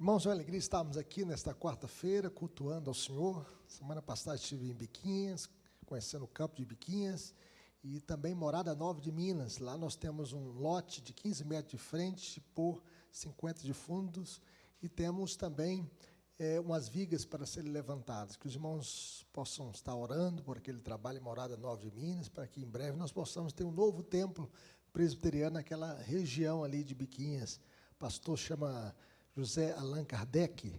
Irmãos, é uma alegria estarmos aqui nesta quarta-feira, cultuando ao Senhor. Semana passada estive em Biquinhas, conhecendo o campo de Biquinhas, e também Morada Nova de Minas. Lá nós temos um lote de 15 metros de frente por 50 de fundos, e temos também umas vigas para serem levantadas. Que os irmãos possam estar orando por aquele trabalho em Morada Nova de Minas, para que em breve nós possamos ter um novo templo presbiteriano naquela região ali de Biquinhas. O pastor chama José Allan Kardec.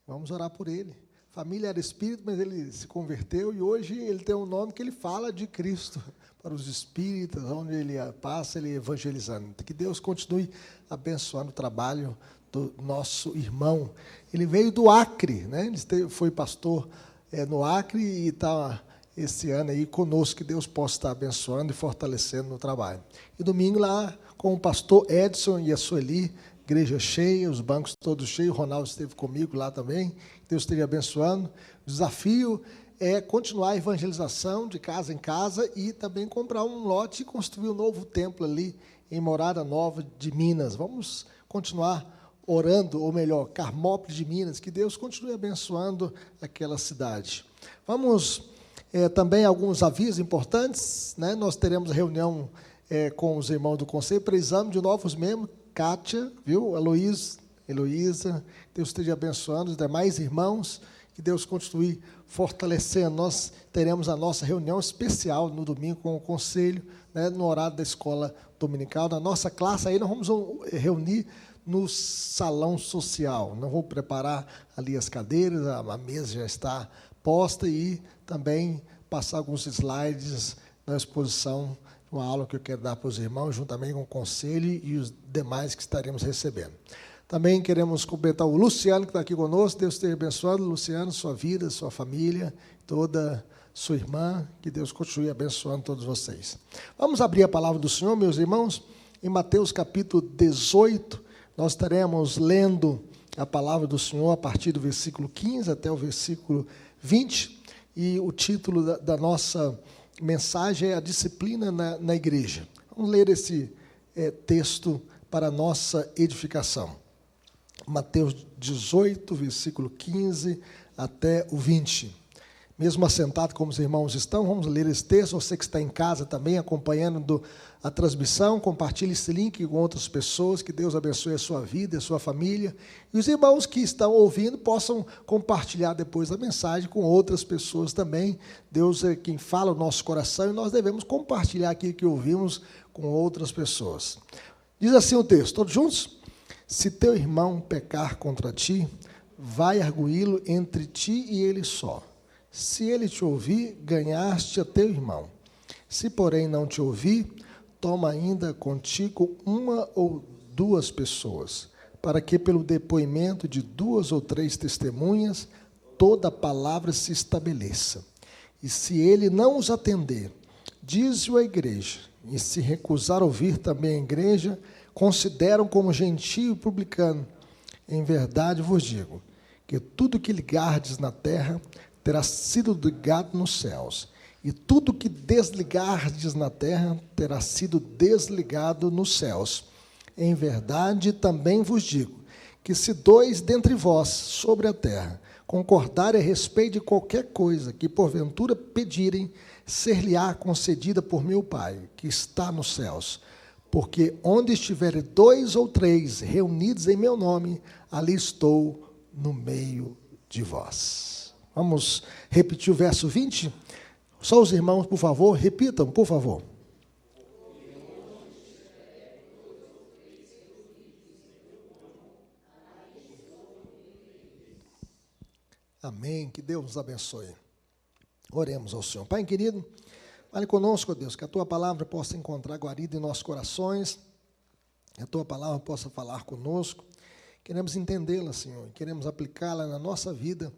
Vamos orar por ele. A família era espírito, mas ele se converteu e hoje ele tem um nome que ele fala de Cristo para os espíritas, onde ele passa, ele evangelizando. Que Deus continue abençoando o trabalho do nosso irmão. Ele veio do Acre, né? Ele foi pastor no Acre e está esse ano aí conosco. Que Deus possa estar abençoando e fortalecendo no trabalho. E domingo lá com o pastor Edson e a Sueli, igreja cheia, os bancos todos cheios, o Ronaldo esteve comigo lá também, Deus esteja abençoando. O desafio é continuar a evangelização de casa em casa e também comprar um lote e construir um novo templo ali em Morada Nova de Minas. Vamos continuar orando, ou melhor, Carmópolis de Minas, que Deus continue abençoando aquela cidade. Vamos também alguns avisos importantes, né? Nós teremos reunião com os irmãos do Conselho para exame de novos membros. Kátia, viu? Heloísa, Deus esteja abençoando os demais irmãos, que Deus continue fortalecendo. Nós teremos a nossa reunião especial no domingo com o Conselho, né, no horário da escola dominical, da nossa classe. Aí nós vamos reunir no salão social. Nós vamos preparar ali as cadeiras, a mesa já está posta e também passar alguns slides na exposição, uma aula que eu quero dar para os irmãos, juntamente com o Conselho e os demais que estaremos recebendo. Também queremos cumprimentar o Luciano, que está aqui conosco. Deus esteja abençoando, Luciano, sua vida, sua família, toda sua irmã. Que Deus continue abençoando todos vocês. Vamos abrir a palavra do Senhor, meus irmãos, em Mateus capítulo 18. Nós estaremos lendo a palavra do Senhor a partir do versículo 15 até o versículo 20. E o título da nossa mensagem é a disciplina na igreja. Vamos ler esse texto para a nossa edificação. Mateus 18, versículo 15 até o 20. Mesmo assentado como os irmãos estão, vamos ler esse texto. Você que está em casa também acompanhando a transmissão, compartilhe esse link com outras pessoas. Que Deus abençoe a sua vida, a sua família. E os irmãos que estão ouvindo possam compartilhar depois a mensagem com outras pessoas também. Deus é quem fala o nosso coração e nós devemos compartilhar aquilo que ouvimos com outras pessoas. Diz assim o texto, todos juntos? Se teu irmão pecar contra ti, vai arguí-lo entre ti e ele só. Se ele te ouvir, ganhaste a teu irmão. Se, porém, não te ouvir, toma ainda contigo uma ou duas pessoas, para que, pelo depoimento de 2 ou 3 testemunhas, toda palavra se estabeleça. E se ele não os atender, diz-o à igreja, e se recusar ouvir também a igreja, consideram como gentio e publicano. Em verdade vos digo, que tudo que ligardes na terra terá sido ligado nos céus, e tudo que desligardes na terra terá sido desligado nos céus. Em verdade também vos digo, que se 2 dentre vós sobre a terra concordarem a respeito de qualquer coisa que porventura pedirem, ser-lhe-á concedida por meu Pai, que está nos céus. Porque onde estiverem 2 ou 3 reunidos em meu nome, ali estou no meio de vós. Vamos repetir o verso 20? Só os irmãos, por favor, repitam, por favor. Amém, que Deus nos abençoe. Oremos ao Senhor. Pai querido, fale conosco, ó Deus, que a Tua palavra possa encontrar guarida em nossos corações, que a Tua palavra possa falar conosco. Queremos entendê-la, Senhor, queremos aplicá-la na nossa vida,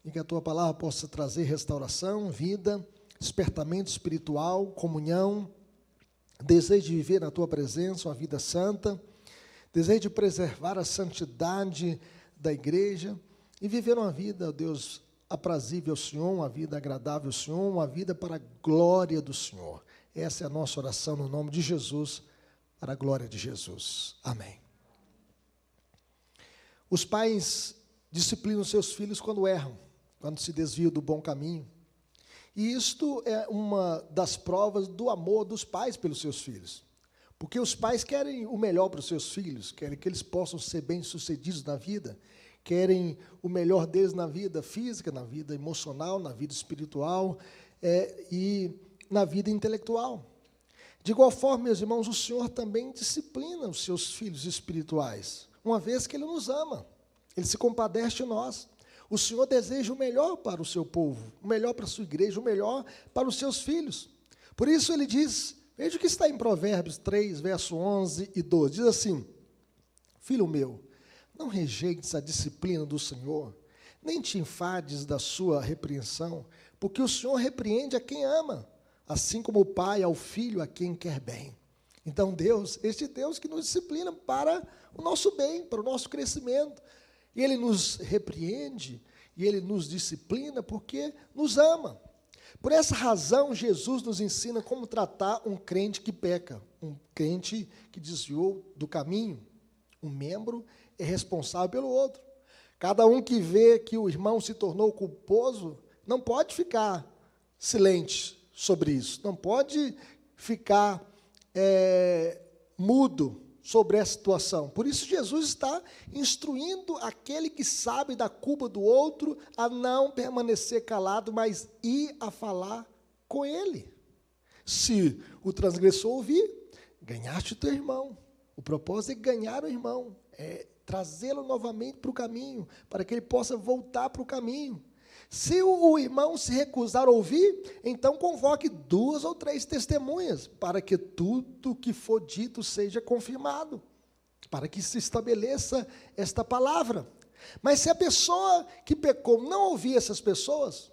e que a Tua palavra possa trazer restauração, vida, despertamento espiritual, comunhão, desejo de viver na Tua presença, uma vida santa, desejo de preservar a santidade da igreja e viver uma vida, ó Deus, aprazível ao Senhor, uma vida agradável ao Senhor, uma vida para a glória do Senhor. Essa é a nossa oração no nome de Jesus, para a glória de Jesus. Amém. Os pais disciplinam seus filhos quando erram, quando se desviam do bom caminho. E isto é uma das provas do amor dos pais pelos seus filhos. Porque os pais querem o melhor para os seus filhos, querem que eles possam ser bem-sucedidos na vida, querem o melhor deles na vida física, na vida emocional, na vida espiritual e na vida intelectual. De igual forma, meus irmãos, o Senhor também disciplina os seus filhos espirituais, uma vez que Ele nos ama, Ele se compadece de nós. O Senhor deseja o melhor para o seu povo, o melhor para a sua igreja, o melhor para os seus filhos. Por isso Ele diz, veja o que está em Provérbios 3, verso 11 e 12, diz assim: filho meu, não rejeites a disciplina do Senhor, nem te enfades da sua repreensão, porque o Senhor repreende a quem ama, assim como o pai ao filho a quem quer bem. Então Deus, este Deus que nos disciplina para o nosso bem, para o nosso crescimento. E Ele nos repreende e Ele nos disciplina porque nos ama. Por essa razão, Jesus nos ensina como tratar um crente que peca, um crente que desviou do caminho. Um membro é responsável pelo outro. Cada um que vê que o irmão se tornou culposo, não pode ficar silente sobre isso, não pode ficar mudo sobre essa situação. Por isso Jesus está instruindo aquele que sabe da culpa do outro a não permanecer calado, mas ir a falar com ele. Se o transgressor ouvir, ganhaste o teu irmão. O propósito é ganhar o irmão, é trazê-lo novamente para o caminho, para que ele possa voltar para o caminho. Se o irmão se recusar a ouvir, então convoque 2 ou 3 testemunhas, para que tudo que for dito seja confirmado, para que se estabeleça esta palavra. Mas se a pessoa que pecou não ouvir essas pessoas,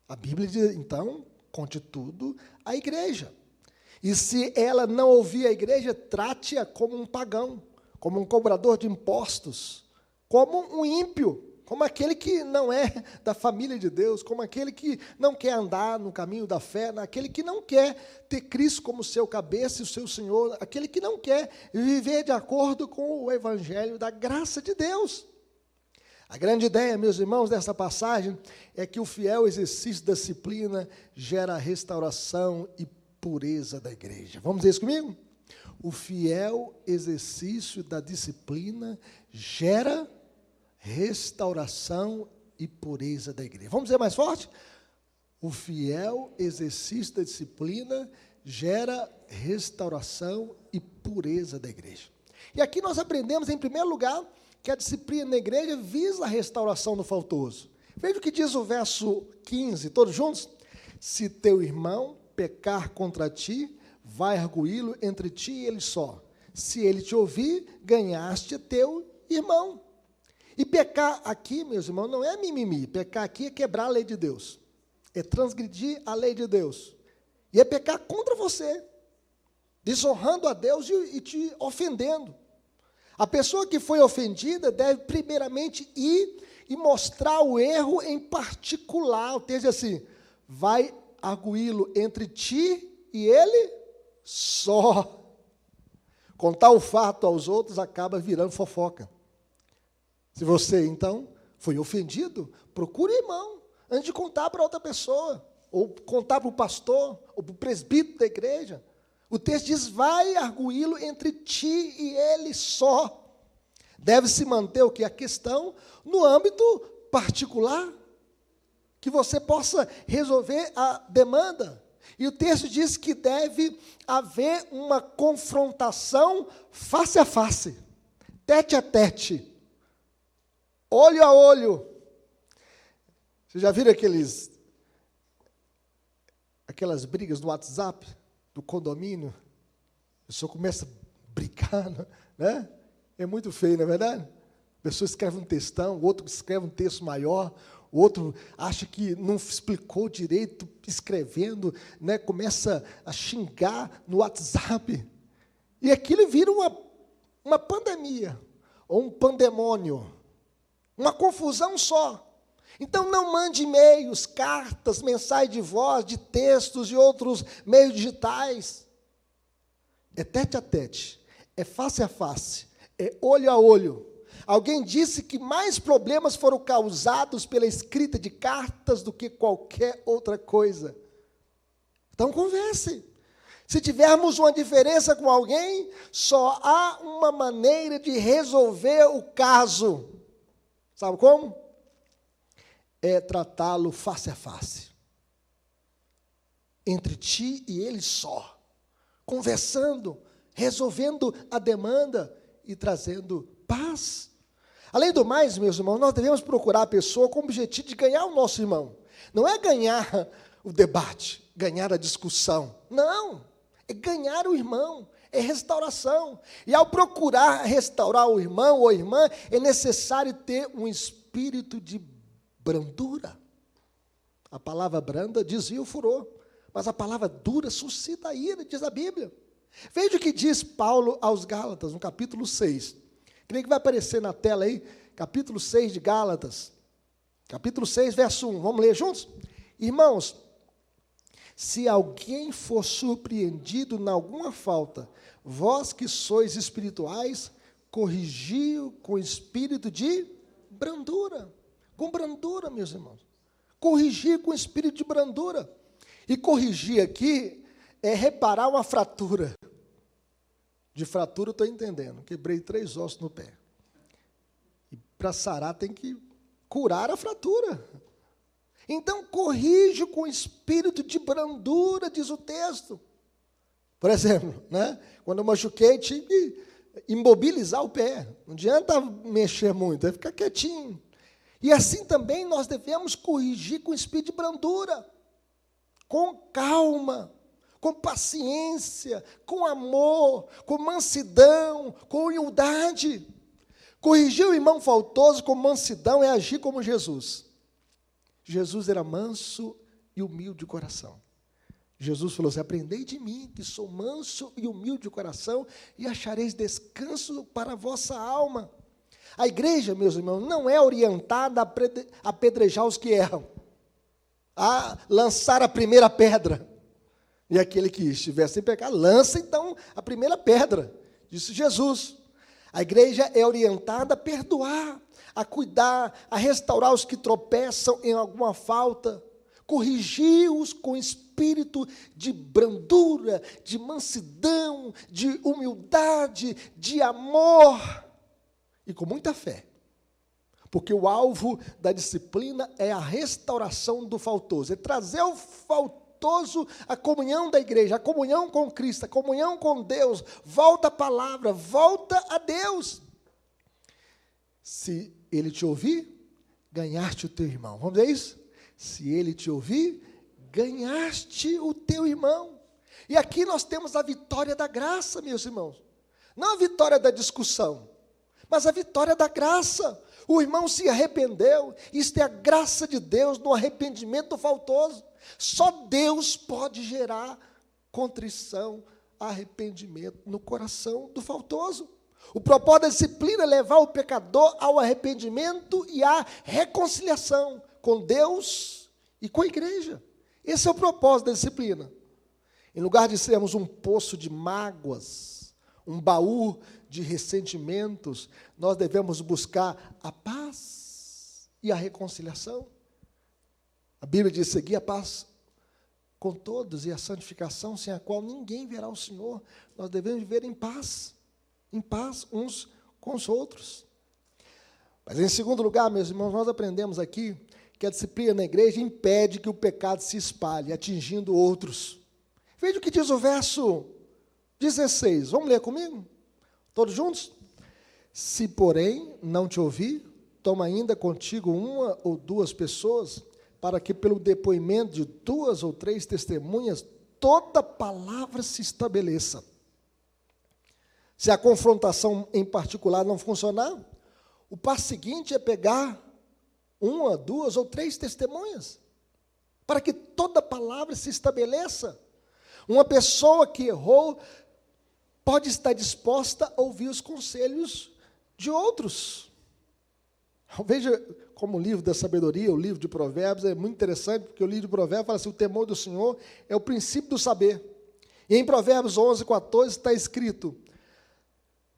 a Bíblia diz, então, conte tudo à igreja. E se ela não ouvir a igreja, trate-a como um pagão, como um cobrador de impostos, como um ímpio, como aquele que não é da família de Deus, como aquele que não quer andar no caminho da fé, aquele que não quer ter Cristo como seu cabeça e o seu Senhor, aquele que não quer viver de acordo com o evangelho da graça de Deus. A grande ideia, meus irmãos, dessa passagem é que o fiel exercício da disciplina gera restauração e pureza da igreja. Vamos dizer isso comigo? O fiel exercício da disciplina gera restauração e pureza da igreja. Vamos dizer mais forte? O fiel exercício da disciplina gera restauração e pureza da igreja. E aqui nós aprendemos, em primeiro lugar, que a disciplina na igreja visa a restauração do faltoso. Veja o que diz o verso 15, todos juntos? Se teu irmão pecar contra ti, vai arguí-lo entre ti e ele só. Se ele te ouvir, ganhaste teu irmão. E pecar aqui, meus irmãos, não é mimimi. Pecar aqui é quebrar a lei de Deus. É transgredir a lei de Deus. E é pecar contra você. Desonrando a Deus e te ofendendo. A pessoa que foi ofendida deve primeiramente ir e mostrar o erro em particular. O texto diz assim, vai arguí-lo entre ti e ele só. Contar o fato aos outros acaba virando fofoca. Se você, então, foi ofendido, procure o irmão, antes de contar para outra pessoa, ou contar para o pastor, ou para o presbítero da igreja. O texto diz, vai arguí-lo entre ti e ele só. Deve-se manter o que? A questão no âmbito particular, que você possa resolver a demanda. E o texto diz que deve haver uma confrontação face a face, tete a tete, olho a olho. Vocês já viram aquelas brigas no WhatsApp, do condomínio? A pessoa começa a brigar, né? É muito feio, não é verdade? A pessoa escreve um textão, o outro escreve um texto maior, o outro acha que não explicou direito, escrevendo, né? Começa a xingar no WhatsApp. E aquilo vira uma pandemia, ou um pandemônio. Uma confusão só. Então, não mande e-mails, cartas, mensagens de voz, de textos e outros meios digitais. É tete a tete, é face a face, é olho a olho. Alguém disse que mais problemas foram causados pela escrita de cartas do que qualquer outra coisa. Então converse. Se tivermos uma diferença com alguém, só há uma maneira de resolver o caso. Sabe como? É tratá-lo face a face. Entre ti e ele só. Conversando, resolvendo a demanda e trazendo paz. Além do mais, meus irmãos, nós devemos procurar a pessoa com o objetivo de ganhar o nosso irmão. Não é ganhar o debate, ganhar a discussão. Não, é ganhar o irmão, é restauração. E ao procurar restaurar o irmão ou irmã, é necessário ter um espírito de brandura. A palavra branda desvia o furor, mas a palavra dura suscita a ira, diz a Bíblia. Veja o que diz Paulo aos Gálatas, no capítulo 6. Creio que vai aparecer na tela aí, capítulo 6 de Gálatas. Capítulo 6, verso 1. Vamos ler juntos? Irmãos, se alguém for surpreendido em alguma falta, vós que sois espirituais, corrigi-o com espírito de brandura. Com brandura, meus irmãos. Corrigir com espírito de brandura. E corrigir aqui é reparar uma fratura. De fratura eu estou entendendo. Quebrei 3 ossos no pé. E para sarar tem que curar a fratura. Então, corrige com espírito de brandura, diz o texto. Por exemplo, né? Quando eu machuquei, tinha que imobilizar o pé. Não adianta mexer muito, é ficar quietinho. E assim também nós devemos corrigir com espírito de brandura, com calma, com paciência, com amor, com mansidão, com humildade. Corrigir o irmão faltoso com mansidão é agir como Jesus. Jesus era manso e humilde de coração. Jesus falou assim: aprendei de mim, que sou manso e humilde de coração, e achareis descanso para a vossa alma. A igreja, meus irmãos, não é orientada a apedrejar os que erram, a lançar a primeira pedra. E aquele que estiver sem pecado, lança então a primeira pedra, disse Jesus. A igreja é orientada a perdoar, a cuidar, a restaurar os que tropeçam em alguma falta, corrigi-os com espírito de brandura, de mansidão, de humildade, de amor e com muita fé. Porque o alvo da disciplina é a restauração do faltoso, é trazer o faltoso à comunhão da igreja, a comunhão com Cristo, a comunhão com Deus. Volta a palavra, volta a Deus. Se ele te ouvir, ganhaste o teu irmão. Vamos ver isso? Se ele te ouvir, ganhaste o teu irmão. E aqui nós temos a vitória da graça, meus irmãos. Não a vitória da discussão, mas a vitória da graça. O irmão se arrependeu. Isto é a graça de Deus no arrependimento faltoso. Só Deus pode gerar contrição, arrependimento no coração do faltoso. O propósito da disciplina é levar o pecador ao arrependimento e à reconciliação com Deus e com a igreja. Esse é o propósito da disciplina. Em lugar de sermos um poço de mágoas, um baú de ressentimentos, nós devemos buscar a paz e a reconciliação. A Bíblia diz: seguir a paz com todos e a santificação, sem a qual ninguém verá o Senhor. Nós devemos viver em paz uns com os outros. Mas em segundo lugar, meus irmãos, nós aprendemos aqui que a disciplina na igreja impede que o pecado se espalhe, atingindo outros. Veja o que diz o verso 16. Vamos ler comigo? Todos juntos? Se, porém, não te ouvir, toma ainda contigo 1 ou 2 pessoas, para que pelo depoimento de 2 ou 3 testemunhas, toda palavra se estabeleça. Se a confrontação em particular não funcionar, o passo seguinte é pegar 1, 2 ou 3 testemunhas, para que toda palavra se estabeleça. Uma pessoa que errou pode estar disposta a ouvir os conselhos de outros. Veja como o livro da sabedoria, o livro de Provérbios, é muito interessante, porque o livro de Provérbios fala assim: o temor do Senhor é o princípio do saber. E em Provérbios 11:14 está escrito: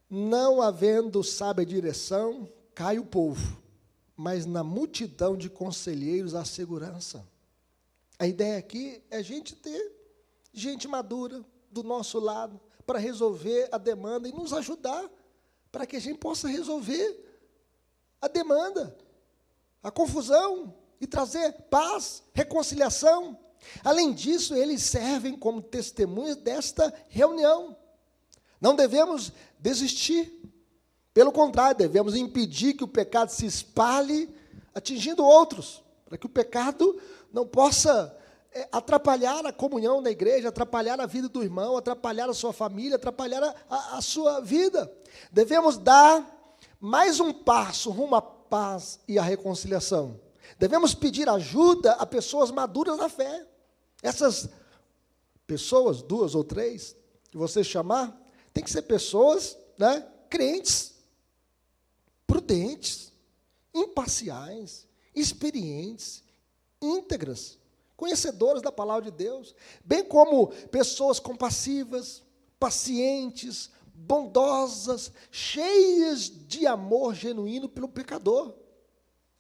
não havendo sábia direção, cai o povo, mas na multidão de conselheiros há segurança. A ideia aqui é a gente ter gente madura do nosso lado para resolver a demanda e nos ajudar para que a gente possa resolver a demanda, a confusão e trazer paz, reconciliação. Além disso, eles servem como testemunhas desta reunião. Não devemos desistir. Pelo contrário, devemos impedir que o pecado se espalhe, atingindo outros, para que o pecado não possa atrapalhar a comunhão na igreja, atrapalhar a vida do irmão, atrapalhar a sua família, atrapalhar a sua vida. Devemos dar mais um passo rumo à paz e à reconciliação. Devemos pedir ajuda a pessoas maduras na fé. Essas pessoas, 2 ou 3, que você chamar, tem que ser pessoas, crentes, prudentes, imparciais, experientes, íntegras, conhecedoras da palavra de Deus, bem como pessoas compassivas, pacientes, bondosas, cheias de amor genuíno pelo pecador.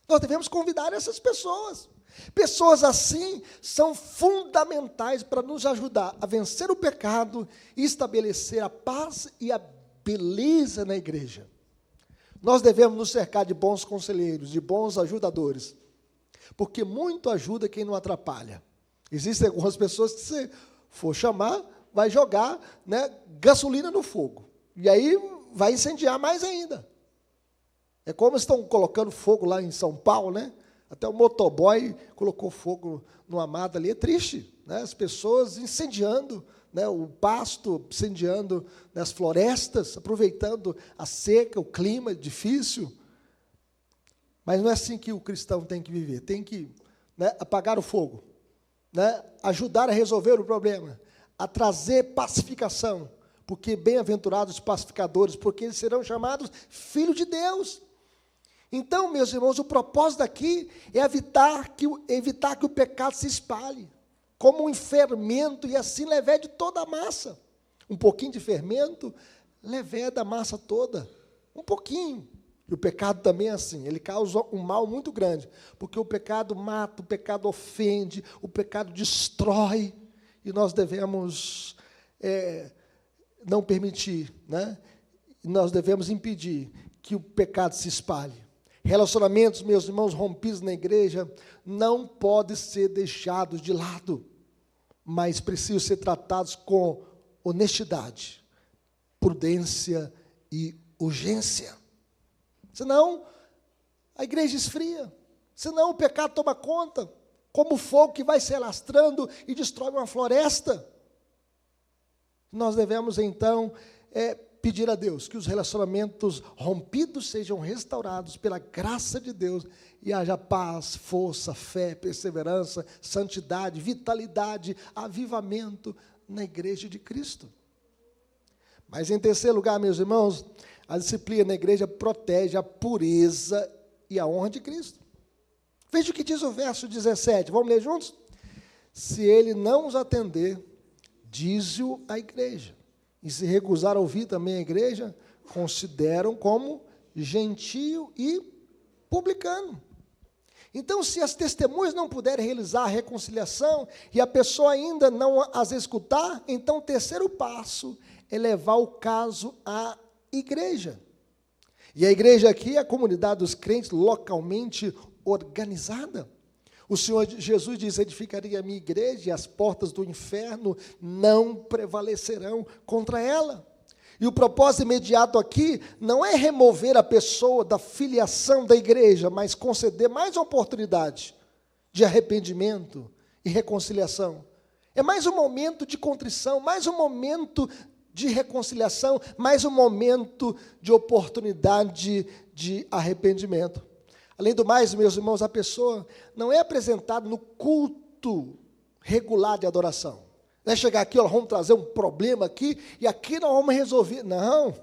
Nós devemos convidar essas pessoas. Pessoas assim são fundamentais para nos ajudar a vencer o pecado e estabelecer a paz e a beleza na igreja. Nós devemos nos cercar de bons conselheiros, de bons ajudadores, porque muito ajuda quem não atrapalha. Existem algumas pessoas que, se for chamar, vai jogar gasolina no fogo, e aí vai incendiar mais ainda. É como estão colocando fogo lá em São Paulo, Até o motoboy colocou fogo no amado ali. É triste, as pessoas incendiando o pasto, incendiando as florestas, aproveitando a seca, o clima difícil. Mas não é assim que o cristão tem que viver. Tem que apagar o fogo, ajudar a resolver o problema, a trazer pacificação, porque bem-aventurados os pacificadores, porque eles serão chamados filhos de Deus. Então, meus irmãos, o propósito aqui é evitar que o pecado se espalhe, como um fermento, e assim levede toda a massa. Um pouquinho de fermento leveda a massa toda, um pouquinho. E o pecado também é assim, ele causa um mal muito grande, porque o pecado mata, o pecado ofende, o pecado destrói, e nós devemos não permitir, nós devemos impedir que o pecado se espalhe. Relacionamentos, meus irmãos, rompidos na igreja, não podem ser deixados de lado, mas precisam ser tratados com honestidade, prudência e urgência. Senão, a igreja esfria, senão o pecado toma conta, como fogo que vai se alastrando e destrói uma floresta. Nós devemos, então, pedir a Deus que os relacionamentos rompidos sejam restaurados pela graça de Deus e haja paz, força, fé, perseverança, santidade, vitalidade, avivamento na igreja de Cristo. Mas, em terceiro lugar, meus irmãos, a disciplina na igreja protege a pureza e a honra de Cristo. Veja o que diz o verso 17, vamos ler juntos? Se ele não os atender, dize-o à igreja. E se recusar a ouvir também a igreja, consideram como gentio e publicano. Então, se as testemunhas não puderem realizar a reconciliação e a pessoa ainda não as escutar, então o terceiro passo é levar o caso à igreja. E a igreja aqui é a comunidade dos crentes localmente organizada. O Senhor Jesus diz: edificaria a minha igreja e as portas do inferno não prevalecerão contra ela. E o propósito imediato aqui não é remover a pessoa da filiação da igreja, mas conceder mais oportunidade de arrependimento e reconciliação. É mais um momento de contrição, mais um momento de reconciliação, mais um momento de oportunidade de arrependimento. Além do mais, meus irmãos, a pessoa não é apresentada no culto regular de adoração. Não é chegar aqui, vamos trazer um problema aqui, e aqui nós vamos resolver. Não,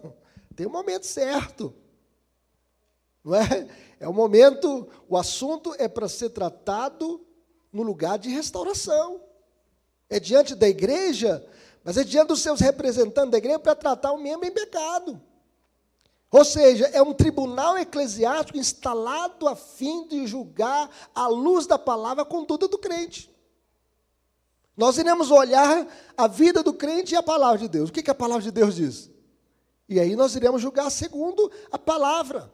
tem um momento certo. Não é? É um momento, o assunto é para ser tratado no lugar de restauração. É diante da igreja, mas é diante dos seus representantes da igreja para tratar o membro em pecado. Ou seja, é um tribunal eclesiástico instalado a fim de julgar à luz da palavra a conduta do crente. Nós iremos olhar a vida do crente e a palavra de Deus. O que a palavra de Deus diz? E aí nós iremos julgar segundo a palavra,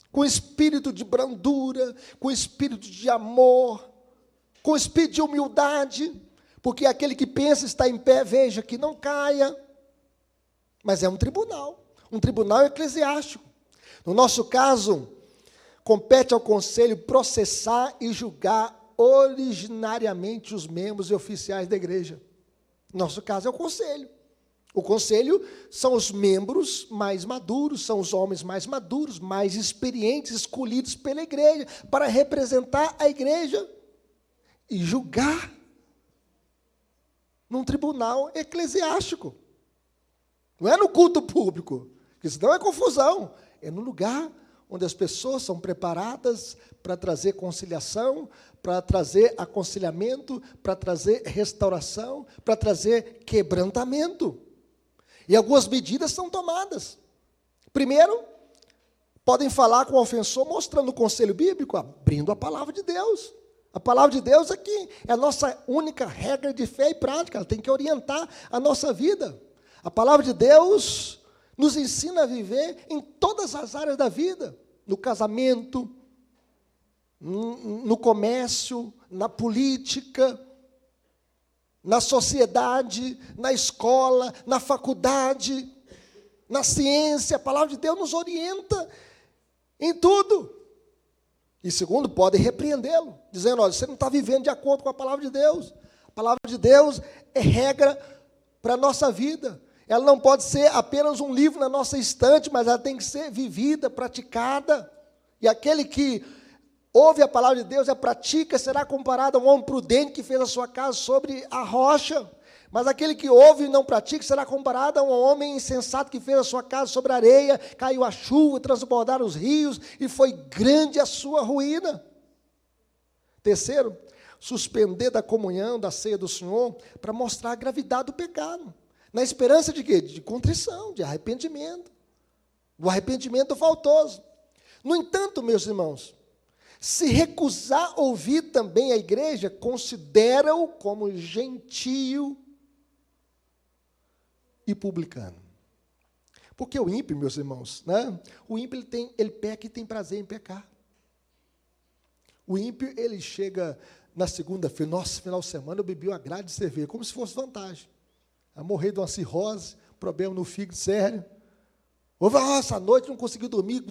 com espírito de brandura, com espírito de amor, com espírito de humildade, porque aquele que pensa está em pé, veja que não caia. Mas é um tribunal eclesiástico. No nosso caso, compete ao conselho processar e julgar originariamente os membros e oficiais da igreja. No nosso caso é o conselho. O conselho são os membros mais maduros, são os homens mais maduros, mais experientes, escolhidos pela igreja, para representar a igreja e julgar num tribunal eclesiástico. Não é no culto público, porque senão é confusão. É no lugar onde as pessoas são preparadas para trazer conciliação, para trazer aconselhamento, para trazer restauração, para trazer quebrantamento. E algumas medidas são tomadas. Primeiro, podem falar com o ofensor mostrando o conselho bíblico, abrindo a palavra de Deus. A palavra de Deus aqui é a nossa única regra de fé e prática, ela tem que orientar a nossa vida. A palavra de Deus nos ensina a viver em todas as áreas da vida, no casamento, no comércio, na política, na sociedade, na escola, na faculdade, na ciência. A palavra de Deus nos orienta em tudo. E segundo, pode repreendê-lo, dizendo, olha, você não está vivendo de acordo com a palavra de Deus. A palavra de Deus é regra para a nossa vida. Ela não pode ser apenas um livro na nossa estante, mas ela tem que ser vivida, praticada. E aquele que ouve a palavra de Deus e a pratica será comparado a um homem prudente que fez a sua casa sobre a rocha. Mas aquele que ouve e não pratica será comparado a um homem insensato que fez a sua casa sobre a areia, caiu a chuva, transbordaram os rios e foi grande a sua ruína. Terceiro, suspender da comunhão, da ceia do Senhor, para mostrar a gravidade do pecado. Na esperança de quê? De contrição, de arrependimento. Do arrependimento faltoso. No entanto, meus irmãos, se recusar a ouvir também a igreja, considera-o como gentio e publicano. Porque o ímpio, meus irmãos, né? O ímpio ele peca e tem prazer em pecar. O ímpio, ele chega na segunda-feira, nossa, final de semana eu bebi uma grade de cerveja, como se fosse vantagem. A morrer de uma cirrose, problema no fígado sério. Ou essa noite não consegui dormir,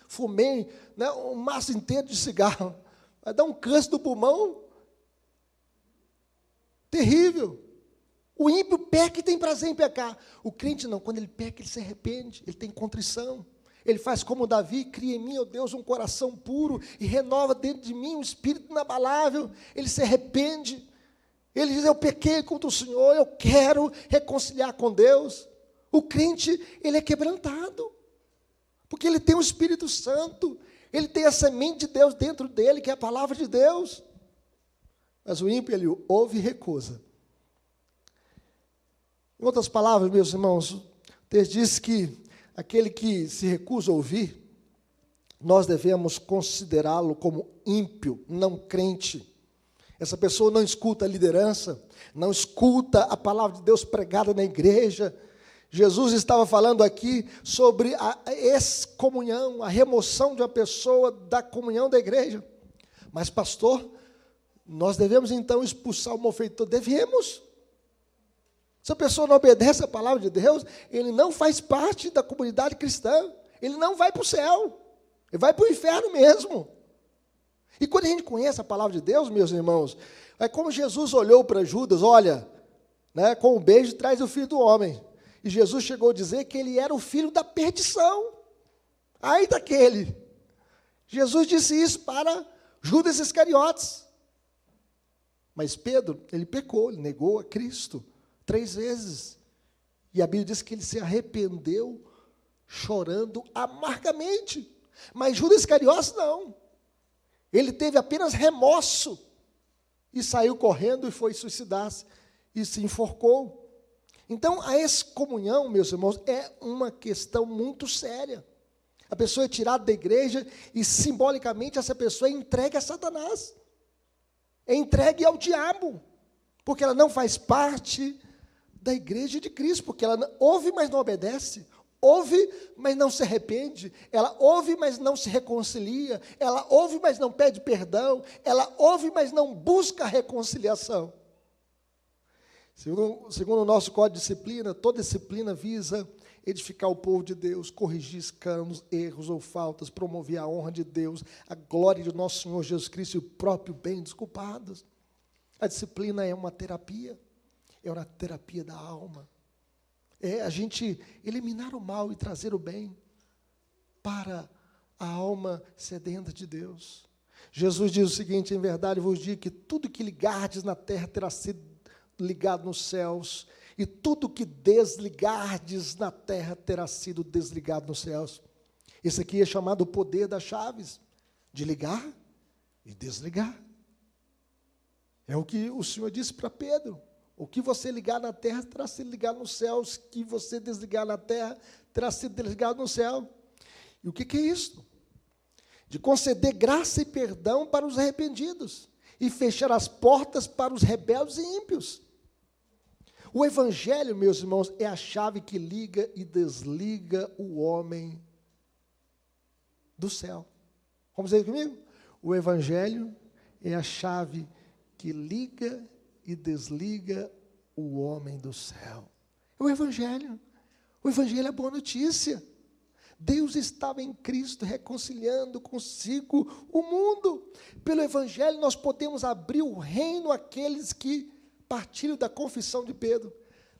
fumei, né, um maço inteiro de cigarro. Vai dar um câncer do pulmão terrível. O ímpio peca e tem prazer em pecar. O crente não, quando ele peca, ele se arrepende, ele tem contrição. Ele faz como Davi, cria em mim, ó Deus, um coração puro e renova dentro de mim um espírito inabalável. Ele se arrepende. Ele diz, eu pequei contra o Senhor, eu quero reconciliar com Deus. O crente, ele é quebrantado, porque ele tem o Espírito Santo, ele tem a semente de Deus dentro dele, que é a palavra de Deus. Mas o ímpio, ele ouve e recusa. Em outras palavras, meus irmãos, o texto diz que aquele que se recusa a ouvir, nós devemos considerá-lo como ímpio, não crente. Essa pessoa não escuta a liderança, não escuta a palavra de Deus pregada na igreja. Jesus estava falando aqui sobre a excomunhão, a remoção de uma pessoa da comunhão da igreja. Mas, pastor, nós devemos então expulsar o malfeitor? Devemos. Se a pessoa não obedece a palavra de Deus, ele não faz parte da comunidade cristã, ele não vai para o céu, ele vai para o inferno mesmo. E quando a gente conhece a palavra de Deus, meus irmãos, é como Jesus olhou para Judas, olha, né, com um beijo traz o filho do homem. E Jesus chegou a dizer que ele era o filho da perdição. Ai daquele. Jesus disse isso para Judas Iscariotes. Mas Pedro, ele pecou, ele negou a Cristo 3 vezes. E a Bíblia diz que ele se arrependeu chorando amargamente. Mas Judas Iscariotes não. Ele teve apenas remorso e saiu correndo e foi suicidar-se e se enforcou. Então, a excomunhão, meus irmãos, é uma questão muito séria. A pessoa é tirada da igreja e, simbolicamente, essa pessoa é entregue a Satanás. É entregue ao diabo. Porque ela não faz parte da igreja de Cristo. Porque ela ouve, mas não obedece. Ouve, mas não se arrepende. Ela ouve, mas não se reconcilia. Ela ouve, mas não pede perdão. Ela ouve, mas não busca a reconciliação. Segundo o nosso código de disciplina, toda disciplina visa edificar o povo de Deus, corrigir escândalos, erros ou faltas, promover a honra de Deus, a glória de nosso Senhor Jesus Cristo e o próprio bem dos culpados. A disciplina é uma terapia da alma. É a gente eliminar o mal e trazer o bem para a alma sedenta de Deus. Jesus diz o seguinte: em verdade vos digo que tudo que ligardes na terra terá sido ligado nos céus, e tudo que desligardes na terra terá sido desligado nos céus. Esse aqui é chamado o poder das chaves, de ligar e desligar. É o que o Senhor disse para Pedro: o que você ligar na terra terá sido ligado nos céus, o que você desligar na terra terá sido desligado no céu. E o que é isso? De conceder graça e perdão para os arrependidos, e fechar as portas para os rebeldes e ímpios. O Evangelho, meus irmãos, é a chave que liga e desliga o homem do céu. Vamos dizer comigo? O Evangelho é a chave que liga e desliga o homem do céu. O Evangelho é a boa notícia. Deus estava em Cristo reconciliando consigo o mundo. Pelo Evangelho nós podemos abrir o reino àqueles que partilham da confissão de Pedro.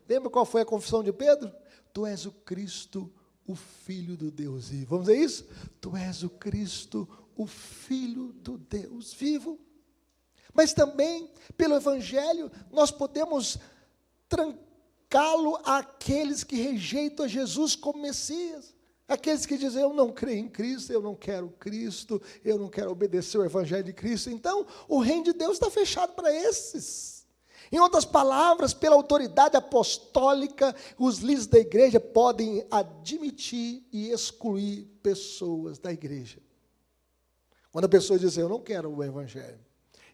Lembra qual foi a confissão de Pedro? Tu és o Cristo, o Filho do Deus vivo. Vamos dizer isso? Tu és o Cristo, o Filho do Deus vivo. Mas também, pelo Evangelho, nós podemos trancá-lo àqueles que rejeitam a Jesus como Messias. Aqueles que dizem: eu não creio em Cristo, eu não quero Cristo, eu não quero obedecer o Evangelho de Cristo. Então, o reino de Deus está fechado para esses. Em outras palavras, pela autoridade apostólica, os líderes da igreja podem admitir e excluir pessoas da igreja. Quando a pessoa diz: eu não quero o Evangelho,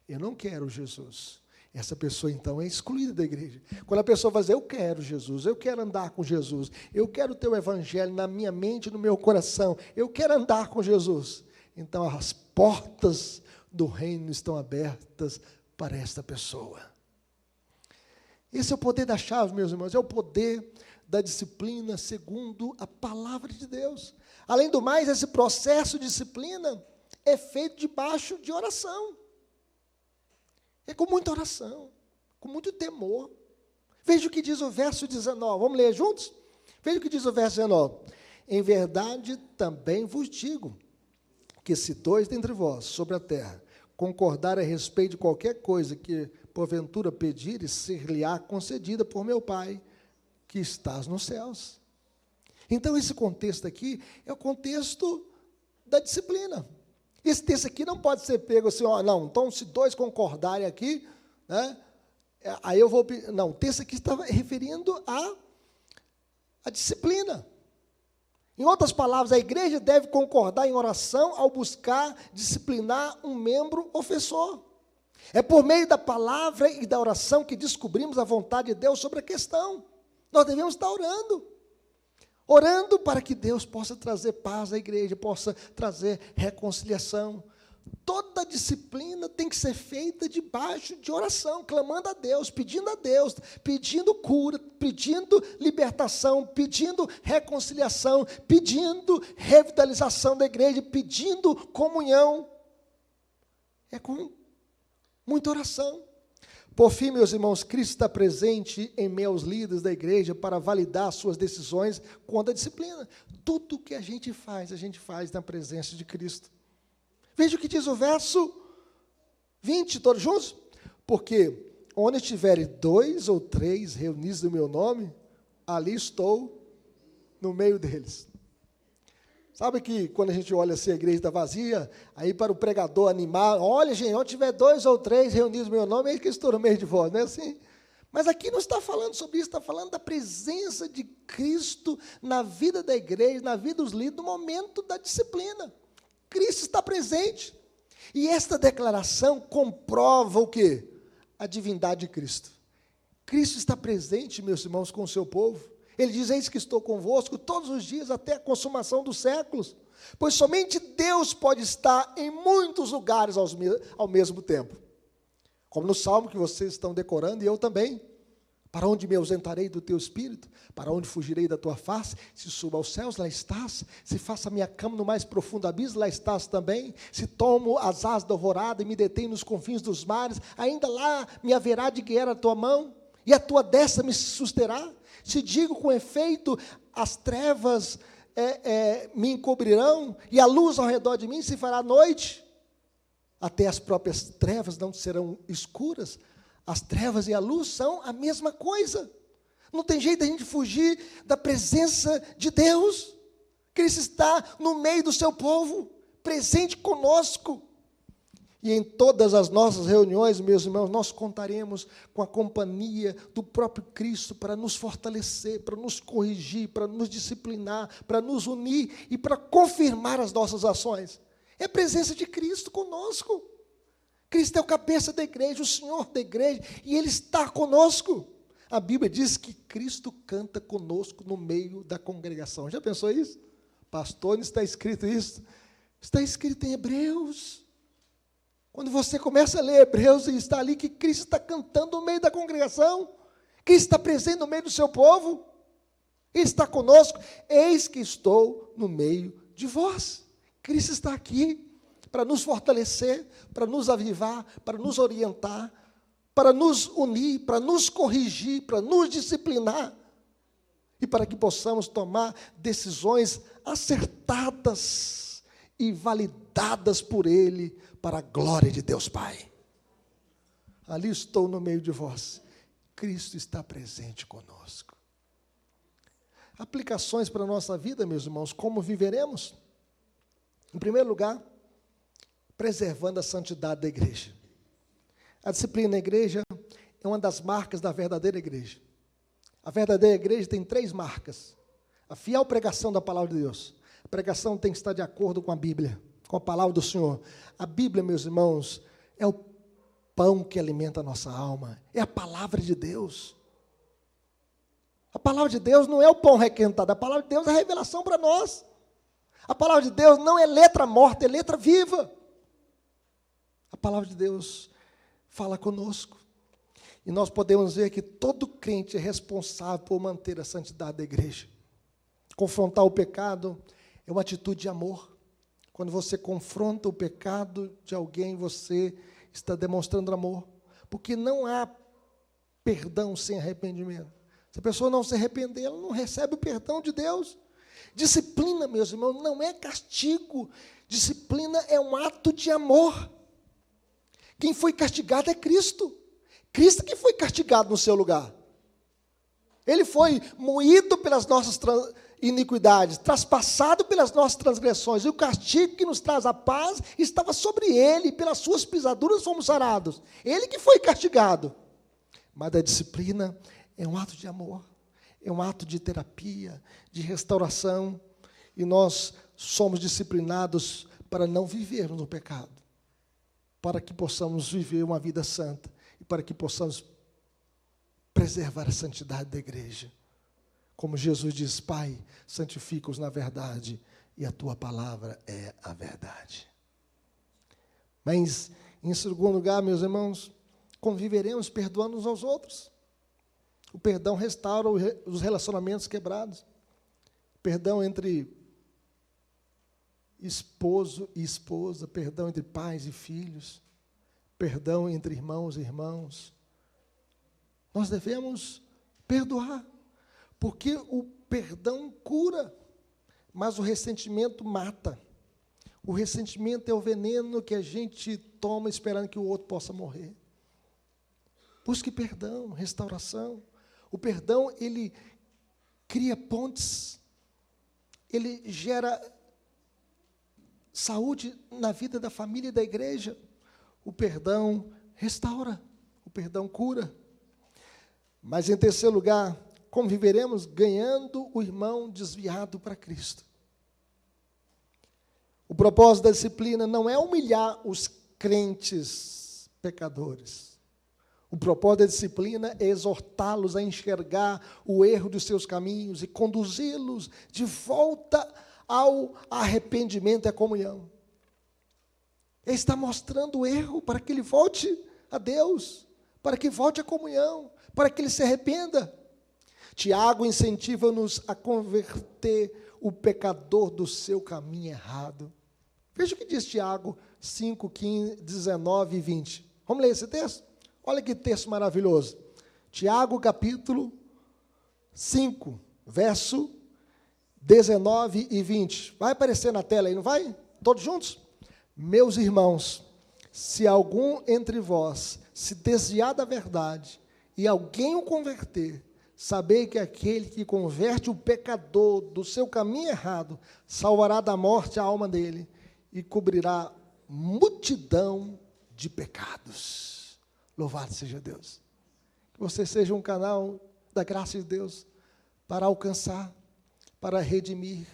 eu não quero Jesus, essa pessoa então é excluída da igreja. Quando a pessoa vai dizer: eu quero Jesus, eu quero andar com Jesus, eu quero ter o Evangelho na minha mente, no meu coração, eu quero andar com Jesus, então as portas do reino estão abertas para esta pessoa. Esse é o poder da chave, meus irmãos, é o poder da disciplina segundo a palavra de Deus. Além do mais, esse processo de disciplina é feito debaixo de oração. É com muita oração, com muito temor. Veja o que diz o verso 19, vamos ler juntos? Veja o que diz o verso 19. Em verdade também vos digo, que se dois dentre vós, sobre a terra, concordar a respeito de qualquer coisa que porventura pedires, ser-lhe-á concedida por meu Pai, que estás nos céus. Então, esse contexto aqui é o contexto da disciplina. Esse texto aqui não pode ser pego assim: ó, não, então se dois concordarem aqui, né, aí eu vou... Não, o texto aqui estava referindo à disciplina. Em outras palavras, a igreja deve concordar em oração ao buscar disciplinar um membro ofensor. É por meio da palavra e da oração que descobrimos a vontade de Deus sobre a questão. Nós devemos estar orando para que Deus possa trazer paz à igreja, possa trazer reconciliação. Toda disciplina tem que ser feita debaixo de oração, clamando a Deus, pedindo cura, pedindo libertação, pedindo reconciliação, pedindo revitalização da igreja, pedindo comunhão. É com muita oração. Por fim, meus irmãos, Cristo está presente em meio aos líderes da igreja para validar suas decisões quanto à disciplina. Tudo que a gente faz na presença de Cristo. Veja o que diz o verso 20, todos juntos? Porque onde estiverem 2 ou 3 reunidos no meu nome, ali estou no meio deles. Sabe que quando a gente olha assim, a igreja está vazia, aí para o pregador animar: olha, gente, onde tiver 2 ou 3 reunidos no meu nome, é que estou no meio de vós, não é assim? Mas aqui não está falando sobre isso, está falando da presença de Cristo na vida da igreja, na vida dos líderes, no momento da disciplina. Cristo está presente. E esta declaração comprova o quê? A divindade de Cristo. Cristo está presente, meus irmãos, com o seu povo. Ele diz: eis que estou convosco todos os dias até a consumação dos séculos. Pois somente Deus pode estar em muitos lugares ao mesmo tempo. Como no salmo que vocês estão decorando, e eu também. Para onde me ausentarei do teu espírito? Para onde fugirei da tua face? Se suba aos céus, lá estás. Se faça a minha cama no mais profundo abismo, lá estás também. Se tomo as asas da alvorada e me detenho nos confins dos mares, ainda lá me haverá de guiar a tua mão, e a tua destra me susterá. Se digo com efeito, as trevas me encobrirão, e a luz ao redor de mim se fará noite, até as próprias trevas não serão escuras. As trevas e a luz são a mesma coisa. Não tem jeito de a gente fugir da presença de Deus. Cristo está no meio do seu povo, presente conosco. E em todas as nossas reuniões, meus irmãos, nós contaremos com a companhia do próprio Cristo para nos fortalecer, para nos corrigir, para nos disciplinar, para nos unir e para confirmar as nossas ações. É a presença de Cristo conosco. Cristo é o cabeça da igreja, o Senhor da igreja, e Ele está conosco. A Bíblia diz que Cristo canta conosco no meio da congregação. Já pensou isso? Pastor, não está escrito isso? Está escrito em Hebreus. Quando você começa a ler Hebreus, e está ali que Cristo está cantando no meio da congregação, Cristo está presente no meio do seu povo, Ele está conosco. Eis que estou no meio de vós. Cristo está aqui para nos fortalecer, para nos avivar, para nos orientar, para nos unir, para nos corrigir, para nos disciplinar, e para que possamos tomar decisões acertadas e validadas por Ele, para a glória de Deus Pai. Ali estou no meio de vós. Cristo está presente conosco. Aplicações para a nossa vida, meus irmãos, como viveremos? Em primeiro lugar, preservando a santidade da igreja. A disciplina na igreja é uma das marcas da verdadeira igreja. A verdadeira igreja tem 3 marcas. A fiel pregação da palavra de Deus. A pregação tem que estar de acordo com a Bíblia, com a palavra do Senhor. A Bíblia, meus irmãos, é o pão que alimenta a nossa alma. É a palavra de Deus. A palavra de Deus não é o pão requentado. A palavra de Deus é a revelação para nós. A palavra de Deus não é letra morta, é letra viva. A palavra de Deus fala conosco. E nós podemos ver que todo crente é responsável por manter a santidade da igreja. Confrontar o pecado é uma atitude de amor. Quando você confronta o pecado de alguém, você está demonstrando amor. Porque não há perdão sem arrependimento. Se a pessoa não se arrepender, ela não recebe o perdão de Deus. Disciplina, meus irmãos, não é castigo. Disciplina é um ato de amor. Quem foi castigado é Cristo. Cristo que foi castigado no seu lugar. Ele foi moído pelas nossas iniquidades, traspassado pelas nossas transgressões. E o castigo que nos traz a paz estava sobre ele. Pelas suas pisaduras fomos sarados. Ele que foi castigado. Mas a disciplina é um ato de amor. É um ato de terapia, de restauração. E nós somos disciplinados para não vivermos no pecado. Para que possamos viver uma vida santa e para que possamos preservar a santidade da igreja. Como Jesus diz: Pai, santifica-os na verdade e a tua palavra é a verdade. Mas, em segundo lugar, meus irmãos, conviveremos perdoando uns aos outros. O perdão restaura os relacionamentos quebrados. Perdão entre esposo e esposa, perdão entre pais e filhos, perdão entre irmãos e irmãos. Nós devemos perdoar, porque o perdão cura, mas o ressentimento mata. O ressentimento é o veneno que a gente toma esperando que o outro possa morrer. Busque perdão, restauração. O perdão, ele cria pontes, ele gera saúde na vida da família e da igreja. O perdão restaura, o perdão cura. Mas, em terceiro lugar, como viveremos? Ganhando o irmão desviado para Cristo. O propósito da disciplina não é humilhar os crentes pecadores. O propósito da disciplina é exortá-los a enxergar o erro dos seus caminhos e conduzi-los de volta ao arrependimento e à comunhão. Ele está mostrando o erro para que ele volte a Deus, para que volte à comunhão, para que ele se arrependa. Tiago incentiva-nos a converter o pecador do seu caminho errado. Veja o que diz Tiago 5, 15, 19 e 20. Vamos ler esse texto? Olha que texto maravilhoso. Tiago, capítulo 5, verso 19 e 20. Vai aparecer na tela aí, não vai? Todos juntos? Meus irmãos, se algum entre vós se desviar da verdade e alguém o converter, sabei que aquele que converte o pecador do seu caminho errado, salvará da morte a alma dele e cobrirá multidão de pecados. Louvado seja Deus. Que você seja um canal da graça de Deus para alcançar, para redimir,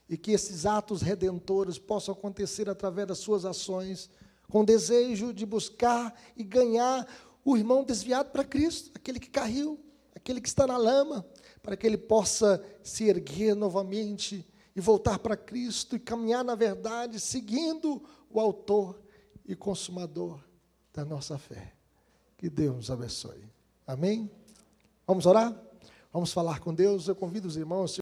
e que esses atos redentores possam acontecer através das suas ações, com desejo de buscar e ganhar o irmão desviado para Cristo, aquele que caiu, aquele que está na lama, para que ele possa se erguer novamente e voltar para Cristo e caminhar na verdade, seguindo o autor e consumador da nossa fé. Que Deus nos abençoe. Amém? Vamos orar? Vamos falar com Deus. Eu convido os irmãos.